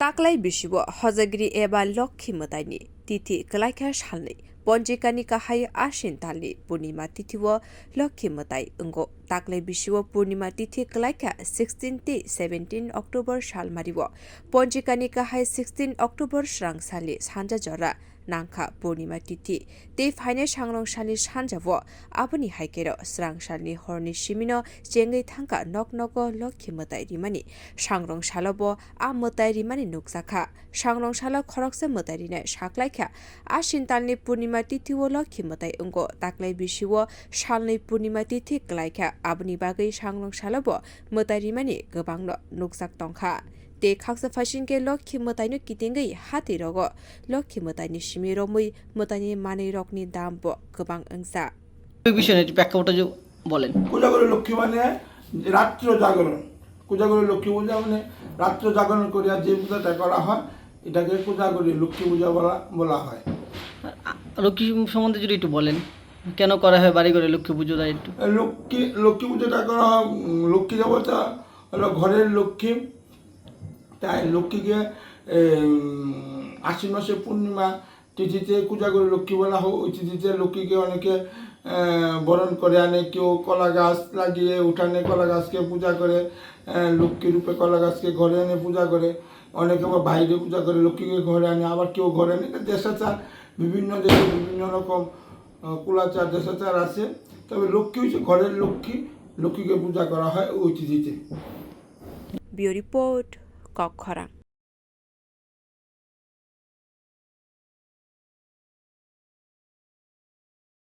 ताक्लाई बिशिबो हजगिरि एबा लक्ष्मी मोदाइनि तिथि कलाइखा सालनै पन्जिकानि kahai आसिन तालनि पूर्णिमा तिथिव लक्ष्मी मोदाइ अंगो ताक्लाई बिशिबो पूर्णिमा तिथि कलाइखा 16 ते 17 अक्टोबर सालमारिव पन्जिकानि kahai 16 अक्टोबर स्रां सालि सानजा जरा नांखा पूर्णिमा तिथि ते फाइने सांग्रं सालनि सानजाव आबनि हाइकेर स्रां सालनि हरनि सिमिन चेंगै थांका नक नग लक्ष्मी मोदाइ रिमानि सांग्रं सालब आ मोदाइ रिमानि नुकजाखा सांग्रं साल खरकसे मोदाइ रिनाय साख्लाइखा आसिन तालनि पूर्णिमा तिथिव लक्ष्मी मोदाइ अंगो ताक्लाई बिशिव सालनै पूर्णिमा तिथि कलाइखा आबनि बागै सांग्रं सालब मोदाइ रिमानि गोबां नुकजाक तंखा ते खाक्सा फासिनके लक्ष्मी मोदाइनो कितेंगै हाति रग लक्ष्मी मोदाइनि सिमि रमै मोदाइनि मानै रकनि दाम गोबां अंसा এই বিষয়ে একটু প্রেক্ষাপটটা যে বলেন। কোজাগরি লক্ষ্মী মানে রাত্র জাগরণ। কোজাগরি লক্ষ্মী পূজা মানে রাত্র জাগরণ করিয়া যে পূজাটা করা হয় এটাকে কোজাগরি লক্ষ্মী পূজা বলা হয়। লক্ষ্মী সম্বন্ধে যদি একটু বলেন কেন করা হয় বাড়ি ঘরে লক্ষ্মী পুজোটা একটু। লক্ষ্মী পূজাটা করা হয়, লক্ষ্মী দেবতা হলো ঘরের লক্ষ্মী, তাই লক্ষ্মীকে আশ্বিন মাসে পূর্ণিমা তিথিতে কোজাগরি লক্ষ্মী বলা হয়। ওই তিথিতে লক্ষ্মীকে অনেকে বরণ করে আনে, কেউ কলা গাছ লাগিয়ে উঠানে কলা গাছকে পূজা করে, লক্ষ্মী রূপে কলা গাছকে ঘরে এনে পূজা করে, অনেকে আবার বাইরে পূজা করে লক্ষ্মীকে ঘরে আনে, আবার কেউ ঘরে আনে। দেশাচার বিভিন্ন দেশে বিভিন্ন রকম কুলাচার দেশাচার আছে, তবে লক্ষ্মী হচ্ছে ঘরের লক্ষ্মী, লক্ষ্মীকে পূজা করা হয় ওই তিথিতে। বিও রিপোর্ট কক্ষরা।